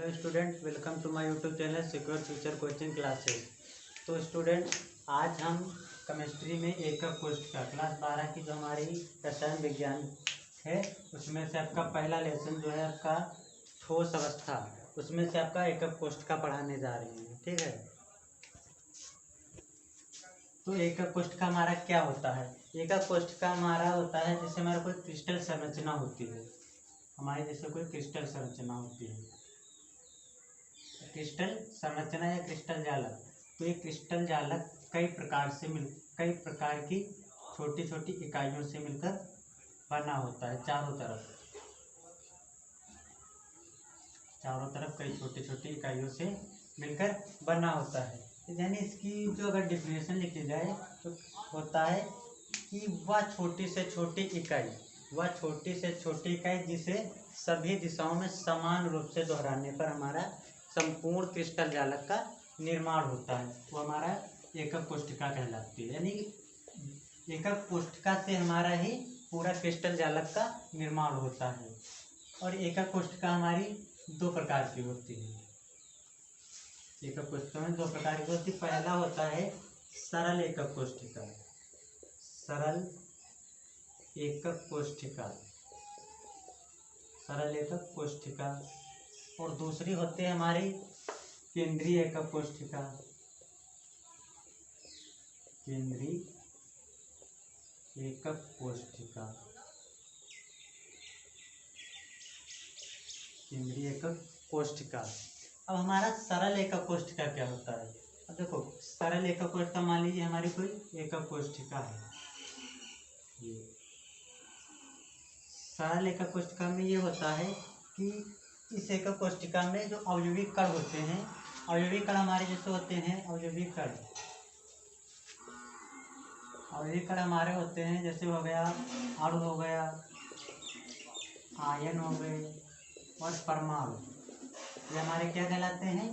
Hello student, welcome to my YouTube channel Secure Future Coaching Classes. तो student, आज हम chemistry में एकक कोष्ठिका क्लास 12 की जो हमारी रसायन विज्ञान है उसमें से आपका पहला लेसन जो है आपका ठोस अवस्था, उसमें से आपका एकक कोष्ठिका पढ़ाने जा रहे हैं। ठीक है, तो एकक कोष्ठिका हमारा क्या होता है? एकक कोष्ठिका हमारा होता है जैसे हमारा कोई क्रिस्टल संरचना होती है, हमारी जैसे कोई क्रिस्टल संरचना होती है, क्रिस्टल संरचना या क्रिस्टल जालक। तो ये क्रिस्टल जालक कई प्रकार की छोटी छोटी इकाइयों से मिलकर बना होता है। चारों तरफ कई छोटी छोटी इकाइयों से मिलकर बना होता है। यानी इसकी जो अगर डिफिनेशन लिखी जाए तो होता है कि वह छोटी से छोटी इकाई जिसे सभी दिशाओं में समान रूप से दोहराने पर हमारा संपूर्ण क्रिस्टल जालक का निर्माण होता है, वो हमारा एकक कोष्ठिका कहलाती है। यानी एकक कोष्ठिका से हमारा ही पूरा क्रिस्टल जालक का निर्माण होता है। और एकक कोष्ठिका हमारी दो प्रकार की होती है। एकक कोष्ठिका में दो प्रकार की होती है। पहला होता है सरल एकक कोष्ठिका, सरल एकक कोष्ठिका, और दूसरी होती है हमारी केंद्रीय एकक कोष्ठिका। अब हमारा सरल एकक कोष्ठिका क्या होता है? अब देखो, सरल एकक कोष्ठिका मान लीजिए हमारी कोई एकक कोष्ठिका है। ये सरल एकक कोष्ठिका में ये होता है कि इस एकक कोष्ठिका में जो अवयवी कण होते हैं, अवयवी कण हमारे जैसे होते हैं, अवयवी कण हमारे होते हैं जैसे हो गया अणु, हो गया आयन, हो गए और परमाणु। ये हमारे क्या कहलाते हैं?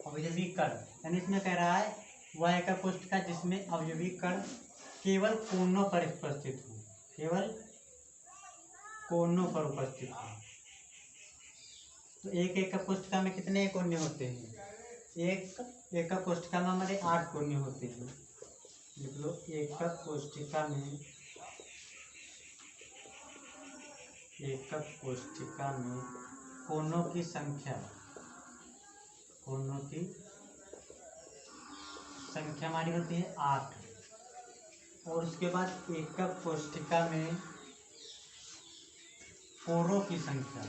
अवयवी कण। यानी इसमें कह रहा है वह एकक कोष्ठिका जिसमें अवयवी कण केवल कोनों पर उपस्थित हो, तो एक एकक कोष्ठिका में कितने कोने होते हैं? एक एकक कोष्ठिका में हमारे 8 कोने होते हैं। लिख लो, एकक कोष्ठिका में कोनों की संख्या हमारी होती है 8। और उसके बाद एकक कोष्ठिका में कोरों की संख्या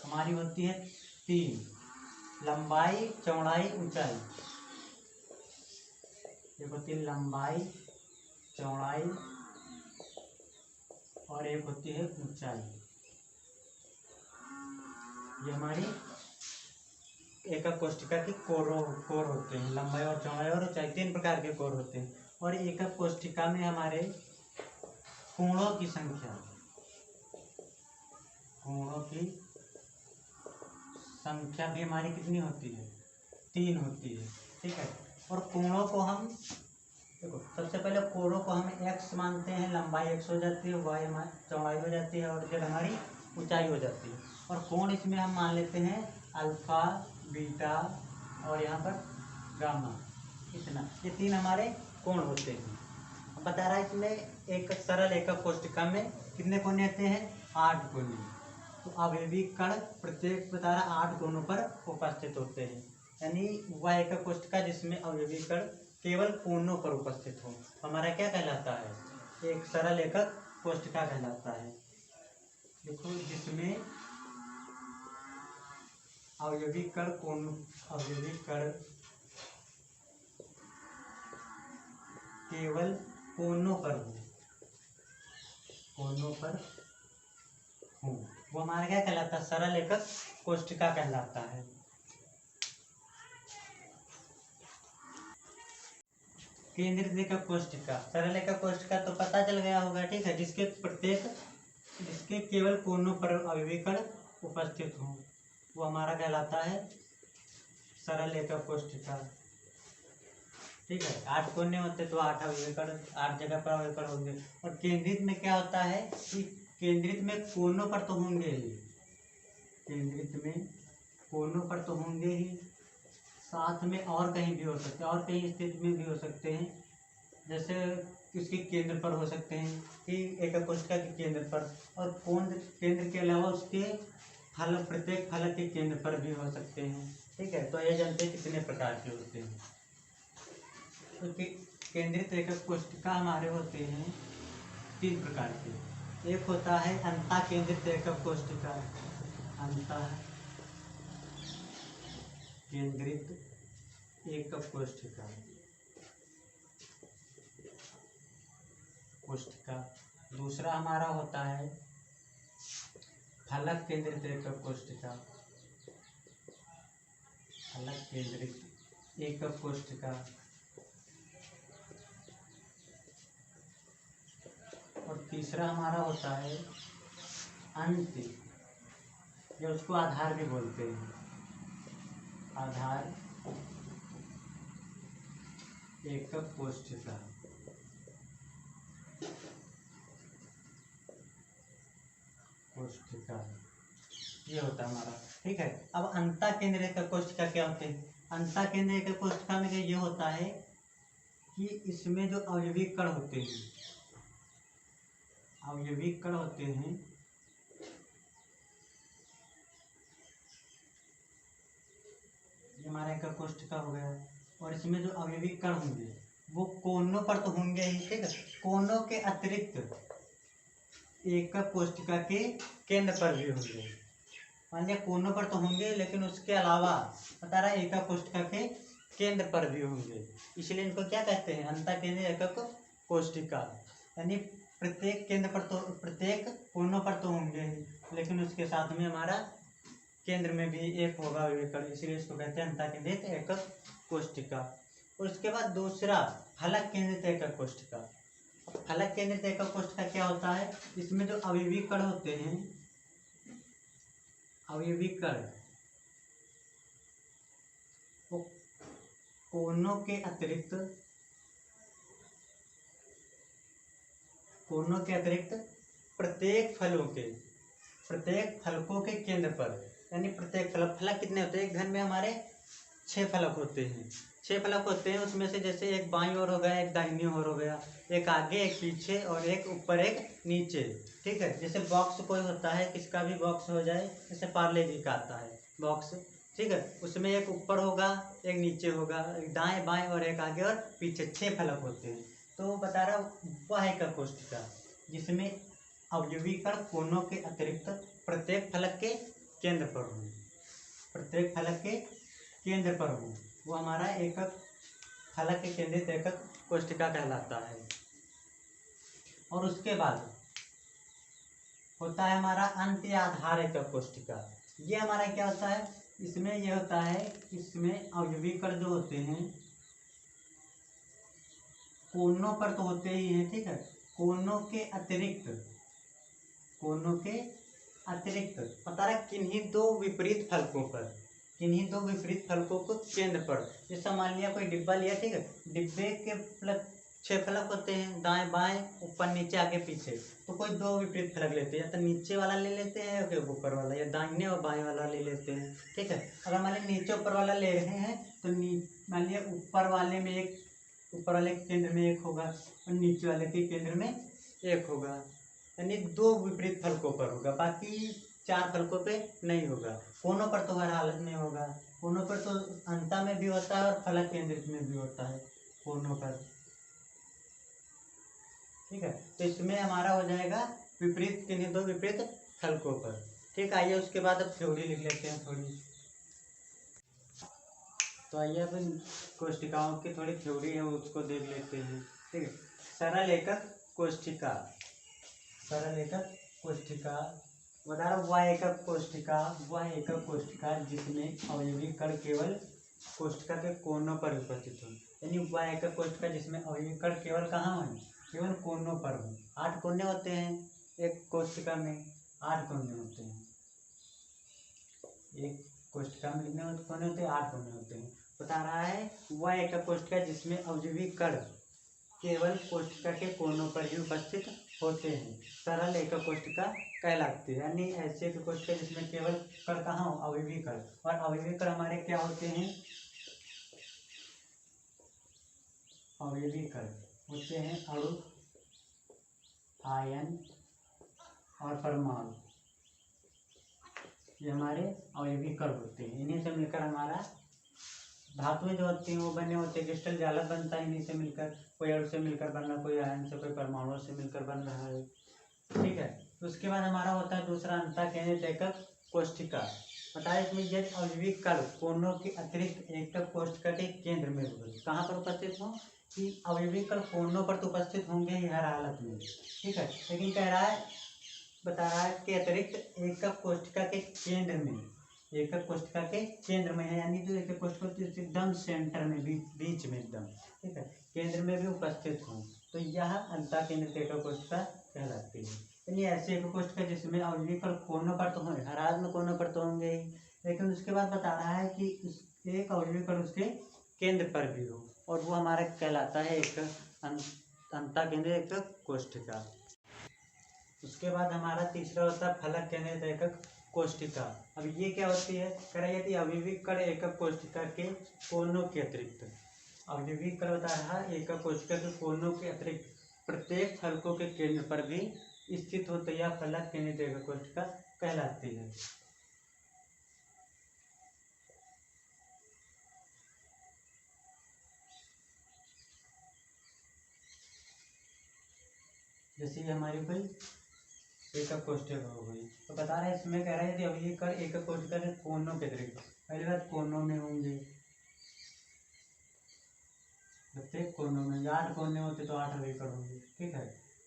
हमारी होती है 3। लंबाई, चौड़ाई, ऊंचाई, एक होती है लंबाई, चौड़ाई और एक होती है ऊंचाई। ये हमारी एकक कोष्ठिका की कोर होते हैं। लंबाई और चौड़ाई और ऊंचाई 3 प्रकार के कोर होते हैं। और एकक कोष्ठिका में हमारे कोणों की संख्या भी हमारी कितनी होती है? 3 होती है। ठीक है, और कोणों को हम देखो, सबसे पहले कोणों को हम x मानते हैं, लंबाई x हो जाती है, y हमारी चौड़ाई हो जाती है और z हमारी ऊंचाई हो जाती है। और कोण इसमें हम मान लेते हैं अल्फा, बीटा और यहाँ पर गामा, इतना। ये 3 हमारे कोण होते हैं। अब बता रहा है इसमें एक सरल एकक कोष्ठिका में कितने कोने होते हैं? 8 कोने। तो अवयवी कण प्रत्येक बता रहा 8 कोनों पर उपस्थित होते हैं। यानी वह एकक कोष्ठिका जिसमें अवयवी कण केवल कोनों पर उपस्थित हो, हमारा क्या कहलाता है? एक सरल एकक कोष्ठिका कहलाता है। देखो, जिसमें अवयवी कण केवल कोनों पर हो, वो हमारा क्या कहलाता है? सरल एकक कोष्ठिका कहलाता है। केंद्रित एकक कोष्ठिका, सरल एकक कोष्ठिका तो पता चल गया होगा। ठीक है, जिसके केवल कोनों पर अवयवी कण उपस्थित हो, वो हमारा कहलाता है सरल एकक कोष्ठिका। ठीक है, 8 कोने होते तो 8 अवयवी कण 8 जगह पर अवयवी कण होंगे। और केंद्रित में क्या होता है कि केंद्रित में कोनों पर तो होंगे ही, केंद्रित में कोनों पर तो होंगे ही, साथ में और कहीं भी हो सकते हैं, और कहीं स्थिति में भी हो सकते हैं। जैसे इसके केंद्र पर हो सकते हैं कि एक कोशिका के केंद्र पर, और कोण केंद्र के अलावा उसके फलक, प्रत्येक फलक के केंद्र पर भी हो सकते हैं। ठीक है, तो ये जानते हैं कितने प्रकार के होते हैं। तो केंद्रित एकक कोशिका हमारे होते हैं 3 प्रकार के। एक होता है अंतः केंद्रित एकक कोशिका, अंतः केंद्रित एकक कोशिका, कोशिका। दूसरा हमारा होता है फलक केंद्रित एकक कोशिका, फलक केंद्रित एकक कोशिका। और तीसरा हमारा होता है अंत, या उसको आधार भी बोलते हैं, आधार एकक कोशिका, कोशिका ये होता है हमारा। ठीक है, अब अंतः केंद्र एकक कोशिका क्या होते हैं? अंतः केंद्र एकक कोशिका में ये होता है कि इसमें जो अवयवी कण होते हैं, अवयवी कण होते हैं, ये हमारा एकक कोशिका हो गया। और इसमें जो अवयवी कण होंगे वो कोनों पर तो होंगे ही। ठीक है, कोनों के अतिरिक्त एकक कोशिका के केंद्र पर भी होंगे। मान लिया कोनों पर तो होंगे, लेकिन उसके अलावा बता रहा है एकक कोशिका के केंद्र पर भी होंगे, इसलिए इनको क्या कहते हैं? अंतः केंद्रित एकक कोशिका। यानी प्रत्येक केंद्र पर तो, प्रत्येक कोनों पर तो होंगे ही, लेकिन उसके साथ में हमारा केंद्र में भी एक होगा अवयवी, इसलिए इसको कहते हैं अंतः केंद्रित एकक कोशिका। और उसके बाद दूसरा फलक केंद्रित एकक कोशिका। फलक केंद्रित एकक कोशिका क्या होता है? इसमें जो अवयवी कण होते हैं, अवयवी कण वो कोनों के अतिरिक्त, कोनों के अतिरिक्त प्रत्येक फलों के, प्रत्येक फलकों के केंद्र पर, यानी प्रत्येक फलक, फलक कितने होते हैं? एक घन में हमारे 6 फलक होते हैं, 6 फलक होते हैं। उसमें से जैसे एक बाईं ओर हो गया, एक दाहिनी ओर हो गया, एक आगे, एक पीछे, और एक ऊपर, एक नीचे। ठीक है, जैसे बॉक्स कोई होता है, किसका भी बॉक्स हो जाए, जैसे पार्ले जी का आता है बॉक्स। ठीक है, उसमें एक ऊपर होगा, एक नीचे होगा, एक दाएं बाएं और एक आगे और पीछे, 6 फलक होते हैं। तो बता रहा वह एकक कोशिका जिसमें अवयवी कण कोनों के अतिरिक्त प्रत्येक फलक के केंद्र पर हो, प्रत्येक फलक के केंद्र पर हो, वो हमारा एकक, फलक के केंद्रित एकक कोशिका कहलाता है। और उसके बाद होता है हमारा अंत या आधार एकक कोशिका। ये हमारा क्या होता है? इसमें ये होता है, इसमें अवयवी कण जो होते हैं कोनों पर तो होते ही हैं। ठीक है, कोनों के अतिरिक्त, कोनों के अतिरिक्त बता रहा किन्हीं 2 विपरीत फलकों पर, किन्हीं 2 विपरीत फलकों को केंद्र पर। जैसा मान लिया कोई डिब्बा लिया, ठीक है, डिब्बे के फलक 6 फलक होते हैं, दाएं बाएं, ऊपर नीचे, आगे पीछे। तो कोई 2 विपरीत फलक लेते हैं, या तो नीचे वाला ले लेते हैं, या फिर ऊपर वाला, या दाहिने और बाएं वाला ले लेते हैं। ठीक है, अगर मान लिया नीचे ऊपर वाला ले रहे हैं तो मान लिया ऊपर वाले में एक, ऊपर वाले के केंद्र में एक होगा और नीचे वाले के केंद्र में एक होगा, यानी 2 विपरीत फलकों पर होगा, बाकी 4 फलकों पे नहीं होगा। कोनों पर तो हर हालत में होगा, कोनों पर तो अंतः में भी होता है और फलक केंद्रित में भी होता है, कोनों पर। ठीक है, तो इसमें हमारा हो जाएगा विपरीत, किन्हीं 2 विपरीत फलकों पर। ठीक, आइए उसके बाद अब थ्योरी लिख लेते हैं थोड़ी। तो आइए अब कोशिकाओं की थोड़ी थ्योरी है उसको देख लेते हैं। ठीक है, सरल एकक कोशिका, सरल एकक कोशिका बता रहा वह एकक कोशिका, वह एकक कोशिका जिसमें अवयवी कण केवल कोशिका के कोनों पर उपस्थित हो, यानी वह एकक कोशिका जिसमें अवयवी कण केवल कहाँ हो? केवल कोनों पर हो। 8 कोने होते हैं एक कोशिका में, 8 कोने होते हैं एक कोशिका में, कितने कोने होते हैं? 8 कोने होते हैं। बता रहा है वह एकक कोशिका जिसमें अवयवी कण केवल कोशिका के कोनों पर ही उपस्थित होते हैं सरल एकक कोष्ठिका कहलाती है। यानी ऐसे एकक कोष्ठिका जिसमें केवल कण कहाँ हो, अवयवी कण, और अवयवी कण हमारे क्या होते हैं, अवयवी कण होते हैं अणु, आयन और परमाणु, ये हमारे अवयवी कण होते हैं। इन्हीं से मिलकर हमारा धातुएं जो होती हैं वो बने होते हैं, क्रिस्टल जालक बनता है इन्हीं से मिलकर, कोई अणु से मिलकर बन रहा, कोई आयन से, कोई परमाणु से मिलकर बन रहा है, ठीक है। तो उसके बाद हमारा होता है दूसरा अंतःकेंद्रित एकक कोष्ठिका। बताया इसमें यदि अवयवी कण कोनों के अतिरिक्त एकक कोष्ठिका के केंद्र में कहाँ पर उपस्थित हो, कि अवयवी कण कोनों पर तो उपस्थित होंगे ही हर हालत में, ठीक है, लेकिन कह रहा है, बता रहा है कि अतिरिक्त एकक कोष्ठिका के केंद्र में, एकक कोष्ठिका के केंद्र में है, यानी जो एकक कोष्ठिका एकदम सेंटर में, बीच में एकदम, ठीक है, केंद्र में भी उपस्थित हो, तो यह अंतःकेंद्रित एकक कोष्ठिका कहलाती है। यानी ऐसे एकक कोष्ठिका जिसमें अवयवी कण कोनों पर तो होंगे, हर हाल में कोनों पर तो होंगे ही, लेकिन उसके बाद बता रहा है कि एक अवयवी कण उसके केंद्र पर भी हो, और वो हमारा कहलाता है एक अंतःकेंद्रित एकक कोष्ठिका। उसके बाद हमारा तीसरा होता है फलक केंद्रित एकक कोष्ठिका। अब ये क्या होती है, कह रहा है यदि अवयवी कण एकक कोष्ठिका के कोनों के अतिरिक्त, अवयवी कण बता रहा है एकक कोष्ठिका के कोनों के अतिरिक्त प्रत्येक फलकों के केंद्र पर भी स्थित हो, तो यह फलक केंद्रित एकक कोष्ठिका कहलाती है। जैसे ये हमारी कोई एकक कोष्ठिका हो गई, तो बता रहे हैं इसमें कह रहा है कि अवयवी कण एकक कोष्ठिका के कोनों के अतिरिक्त, पहली बात कोनों में होंगे, प्रत्येक कोनों में, 8 कोने होते तो 8 अवयवी कण होंगे, ठीक है।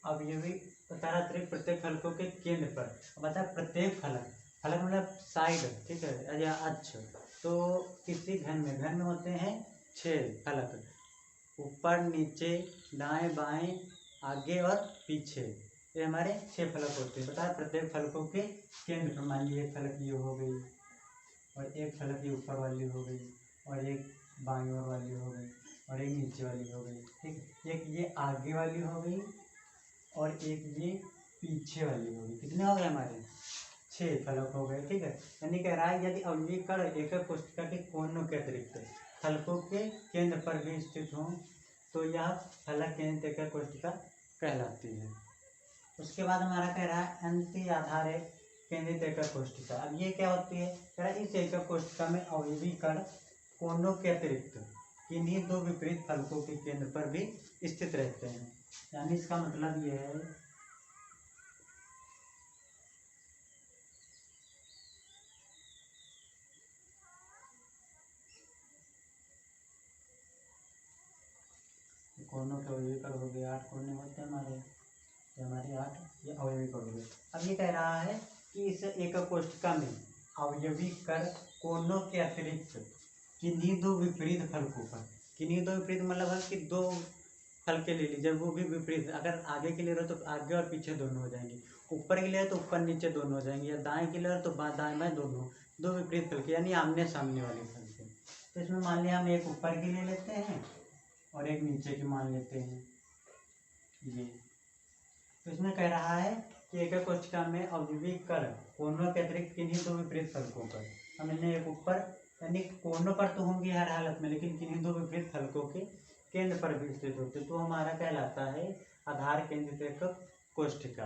अब ये भी बता रहा अतिरिक्त प्रत्येक फलकों के केंद्र पर, बता प्रत्येक फलक, फलक मतलब साइड, ठीक है, या अक्ष, तो किसी घन में होते हैं 6 फलक, ऊपर नीचे दाएं बाएं आगे और पीछे, ये हमारे 6 फलक होते हैं। बता प्रत्येक फलकों के केंद्र पर, मान लीजिए एक फलक ये हो गई, और एक फलक ये ऊपर वाली हो गई, और एक बाईं ओर वाली हो गई, और एक नीचे वाली हो गई, ठीक है, एक ये आगे वाली हो गई, और एक ये पीछे वाली हो गई। कितने हो गए हमारे, 6 फलक हो गए, ठीक है। यानी कह रहा है यदि अवयवी कण एकक कोष्ठिका के कोनों के अतिरिक्त फलकों के केंद्र पर भी स्थित हों, तो यह फलक केंद्रित एकक कोष्ठिका कहलाती है। उसके बाद हमारा कह रहा है अंत्य आधारित केंद्रित एकक कोष्ठिका। अब ये क्या होती है, कह रहा है इस एकक कोष्ठिका में अवयवी कण कोनों के अतिरिक्त किन्हीं 2 विपरीत फलकों के केंद्र पर भी स्थित रहते हैं। यानी इसका मतलब ये है, कोनों के अवयवी कण हो गए, 8 कोने होते हैं हमारे, ये हमारे 8 ये अवयवी कण हो गए। अब ये कह रहा है कि इस एकक कोष्ठिका में अवयवी कण कोनों के अतिरिक्त किन्हीं 2 विपरीत फलकों पर, किन्हीं 2 विपरीत मतलब है कि 2 फलके ले लीजिए, वो भी विपरीत, अगर आगे के लिए रहो तो आगे और पीछे दोनों हो जाएंगे, ऊपर के लिए तो ऊपर नीचे दोनों हो जाएंगे, या दाएं के लिए तो दाएं बाएं दोनों, 2 विपरीत फलके यानी आमने सामने वाले फलके। तो इसमें मान लिया हम एक ऊपर की ले लेते हैं और एक नीचे की मान लेते हैं ये। तो इसमें कह रहा है कि एकक कोष्ठिका में अवयवी कण कोनों के अतिरिक्त किन्हीं 2 विपरीत फलकों पर, हमने एक ऊपर, यानी कोनों पर तो होंगे हर हालत में, लेकिन किन्हीं 2 विपरीत फलकों के केंद्र पर भी स्थित होते, तो हमारा कहलाता है आधार केंद्रित एकक कोष्ठिका।